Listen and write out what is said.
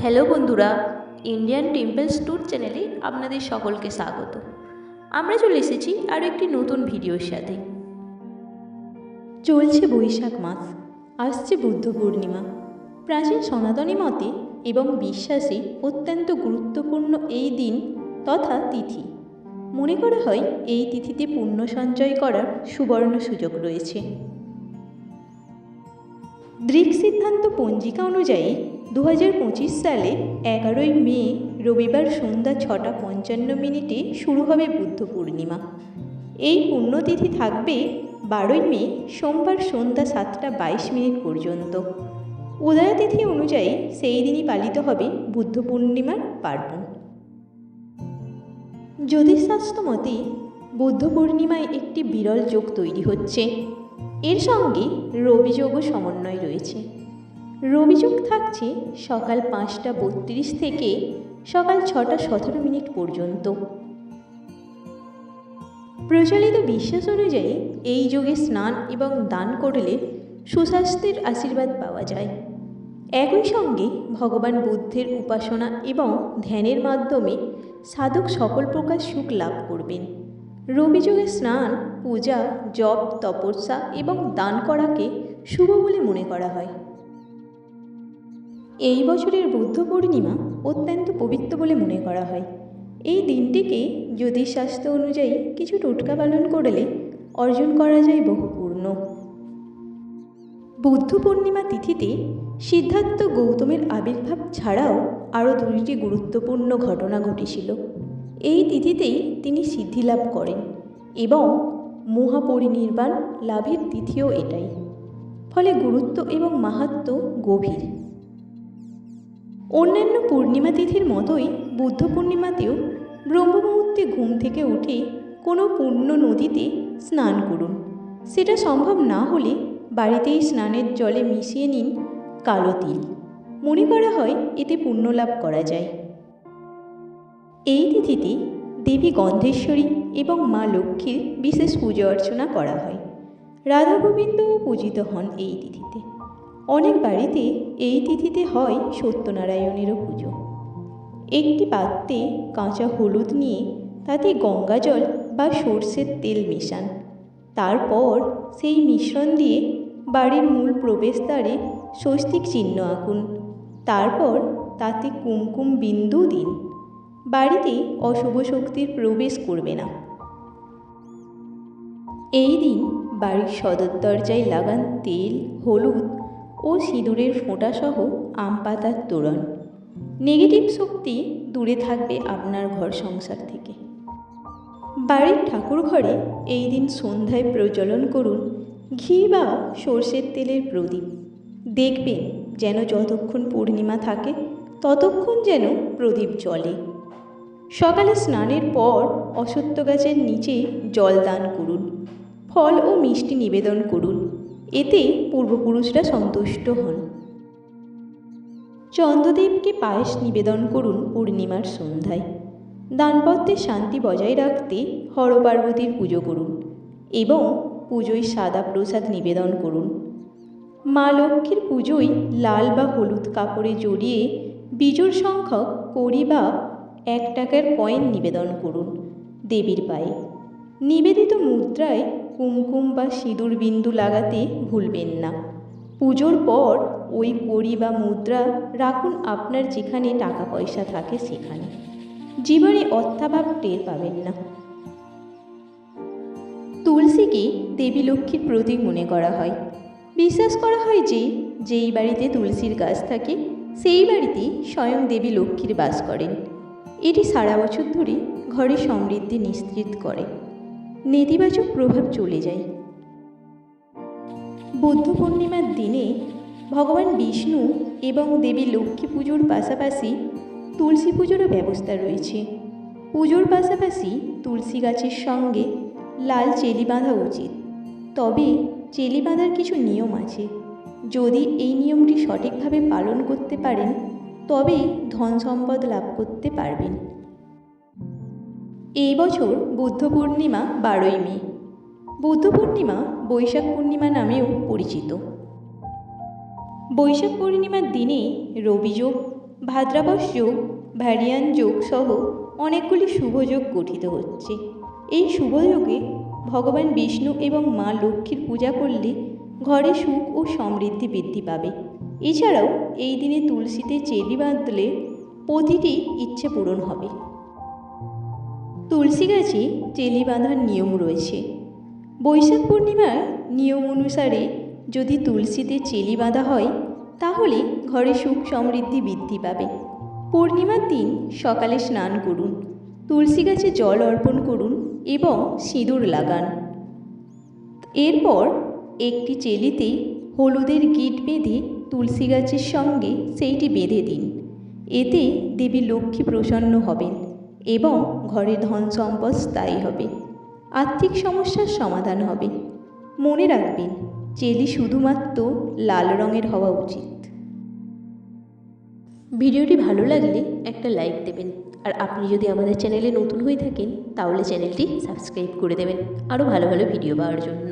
Hello বন্ধুরা, Indian temples tour চ্যানেলে আপনাদের সকলকে স্বাগত। আমরা চলে এসেছি আরও একটি নতুন ভিডিওর সাথে। চলছে বৈশাখ মাস, আসছে বুদ্ধ পূর্ণিমা। প্রাচীন সনাতনী মতে এবং বিশ্বাসে অত্যন্ত গুরুত্বপূর্ণ এই দিন তথা তিথি। মনে করা হয় এই তিথিতে পুণ্য সঞ্চয় করার সুবর্ণ সুযোগ রয়েছে। দৃক সিদ্ধান্ত পঞ্জিকা অনুযায়ী 2025 সালে 11ই মে রবিবার সন্ধ্যা 6:55 শুরু হবে বুদ্ধ পূর্ণিমা। এই পুণ্যতিথি থাকবে 12ই মে সোমবার সন্ধ্যা 7:22 পর্যন্ত। উদয়তিথি অনুযায়ী সেই দিনই পালিত হবে বুদ্ধ পূর্ণিমার পার্বণ। জ্যোতিষশাস্ত্র মতে বুদ্ধ পূর্ণিমায় একটি বিরল যোগ তৈরি হচ্ছে। এর সঙ্গে রবিযোগও সমন্বয় রয়েছে। রবিযোগ থাকছে সকাল 5:32 থেকে সকাল 6:17 পর্যন্ত। প্রচলিত বিশ্বাস অনুযায়ী এই যোগে স্নান এবং দান করলে সুস্বাস্থ্যের আশীর্বাদ পাওয়া যায়। একই সঙ্গে ভগবান বুদ্ধের উপাসনা এবং ধ্যানের মাধ্যমে সাধক সকল প্রকার সুখ লাভ করবেন। রবিযোগে স্নান, পূজা, জপ, তপস্যা এবং দান করাকে শুভ বলে মনে করা হয়। এই বছরের বুদ্ধ পূর্ণিমা অত্যন্ত পবিত্র বলে মনে করা হয়। এই দিনটিকে জ্যোতিষশাস্ত্র অনুযায়ী কিছু টোটকা পালন করলে অর্জন করা যায় বহু পূর্ণ। বুদ্ধ পূর্ণিমা তিথিতে সিদ্ধার্থ গৌতমের আবির্ভাব ছাড়াও আরও দুটি গুরুত্বপূর্ণ ঘটনা ঘটেছিল। এই তিথিতেই তিনি সিদ্ধি লাভ করেন এবং মহাপরিনির্বাণ লাভের তিথিও এটাই। ফলে গুরুত্ব এবং মাহাত্ম্য গভীর। অন্যান্য পূর্ণিমা তিথির মতোই বুদ্ধ পূর্ণিমাতেও ব্রহ্ম মুহূর্তে ঘুম থেকে উঠে কোনো পূর্ণ নদীতে স্নান করুন। সেটা সম্ভব না হলে বাড়িতেই স্নানের জলে মিশিয়ে নিন কালো তিল। মনে করা হয় এতে পুণ্য লাভ করা যায়। এই তিথিতে দেবী গন্ধেশ্বরী এবং মা লক্ষ্মীর বিশেষ পুজো অর্চনা করা হয়। রাধা গোবিন্দও পূজিত হন এই তিথিতে। অনেক বাড়িতে এই তিথিতে হয় সত্যনারায়ণেরও পুজো। একটি পাত্রে কাঁচা হলুদ নিয়ে তাতে গঙ্গাজল বা সর্ষের তেল মেশান। তারপর সেই মিশ্রণ দিয়ে বাড়ির মূল প্রবেশদ্বারে স্বস্তিক চিহ্ন আঁকুন। তারপর তাতে কুমকুম বিন্দু দিন। বাড়িতে অশুভ শক্তির প্রবেশ করবে না। এই দিন বাড়ির সদর দরজায় লাগান তেল, হলুদ ও সিঁদুরের ফোঁটাসহ আম পাতার তোরণ। নেগেটিভ শক্তি দূরে থাকবে আপনার ঘর সংসার থেকে। বাড়ির ঠাকুর ঘরে এই দিন সন্ধ্যায় প্রজ্বলন করুন ঘি বা সর্ষের তেলের প্রদীপ। দেখবেন যেন যতক্ষণ পূর্ণিমা থাকে ততক্ষণ যেন প্রদীপ জ্বলে। সকালে স্নানের পর অশ্বত্থ গাছের নিচে জল দান করুন। ফল ও মিষ্টি নিবেদন করুন। এতে পূর্বপুরুষরা সন্তুষ্ট হন। চন্দ্রদেবকে পায়েস নিবেদন করুন পূর্ণিমার সন্ধ্যায়। দাম্পত্যের শান্তি বজায় রাখতে হরপার্বতীর পুজো করুন এবং পুজোয় সাদা প্রসাদ নিবেদন করুন। মা লক্ষ্মীর পুজোয় লাল বা হলুদ কাপড়ে জড়িয়ে বিজোড় সংখ্যক কড়ি বা 1 টাকার কয়েন নিবেদন করুন দেবীর পায়ে। নিবেদিত মুদ্রায় কুমকুম বা সিঁদুর বিন্দু লাগাতে ভুলবেন না। পুজোর পর ওই কড়ি বা মুদ্রা রাখুন আপনার যেখানে টাকা পয়সা থাকে সেখানে। জীবনে অর্থাভাব টের পাবেন না। তুলসীকে দেবী লক্ষ্মীর প্রতীক মনে করা হয়। বিশ্বাস করা হয় যে যেই বাড়িতে তুলসীর গাছ থাকে সেই বাড়িতে স্বয়ং দেবী লক্ষ্মীর বাস করেন। এটি সারা বছর ধরে ঘরে সমৃদ্ধি নিশ্চিত করে। নেতিবাচক প্রভাব চলে যায়। বুদ্ধ পূর্ণিমার দিনে ভগবান বিষ্ণু এবং দেবী লক্ষ্মী পুজোর পাশাপাশি তুলসী পুজোরও ব্যবস্থা রয়েছে। পুজোর পাশাপাশি তুলসী গাছের সঙ্গে লাল চেলি বাঁধা উচিত। তবে চেলি বাঁধার কিছু নিয়ম আছে। যদি এই নিয়মটি সঠিকভাবে পালন করতে পারেন তবে ধন সম্পদ লাভ করতে পারবেন। এই বছর বুদ্ধ পূর্ণিমা 12ই মে। বুদ্ধ পূর্ণিমা বৈশাখ পূর্ণিমা নামেও পরিচিত। বৈশাখ পূর্ণিমার দিনে রবিযোগ ভাদ্রাপস যোগ, ভ্যারিয়ান যোগ সহ অনেকগুলি শুভযোগ গঠিত হচ্ছে। এই শুভযোগে ভগবান বিষ্ণু এবং মা লক্ষ্মীর পূজা করলে ঘরে সুখ ও সমৃদ্ধি বৃদ্ধি পাবে। এছাড়াও এই দিনে তুলসীতে চেলি বাঁধলে প্রতিটি ইচ্ছে পূরণ হবে। তুলসী গাছে চেলি বাঁধার নিয়ম রয়েছে। বৈশাখ পূর্ণিমার নিয়ম অনুসারে যদি তুলসীতে চেলি বাঁধা হয় তাহলে ঘরে সুখ সমৃদ্ধি বৃদ্ধি পাবে। পূর্ণিমার দিন সকালে স্নান করুন, তুলসী গাছে জল অর্পণ করুন এবং সিঁদুর লাগান। এরপর একটি চেলিতে হলুদের গিঁট বেঁধে তুলসী গাছের সঙ্গে সেইটি বেঁধে দিন। এতে দেবী লক্ষ্মী প্রসন্ন হবেন এবং ঘরে ধন সম্পদ স্থায়ী হবে, আর্থিক সমস্যার সমাধান হবে। মনে রাখবেন, চেলি শুধুমাত্র লাল রঙের হওয়া উচিত। ভিডিওটি ভালো লাগলে একটা লাইক দেবেন, আর আপনি যদি আমাদের চ্যানেলে নতুন হয়ে থাকেন তাহলে চ্যানেলটি সাবস্ক্রাইব করে দেবেন আরও ভালো ভালো ভিডিও পাওয়ার জন্য।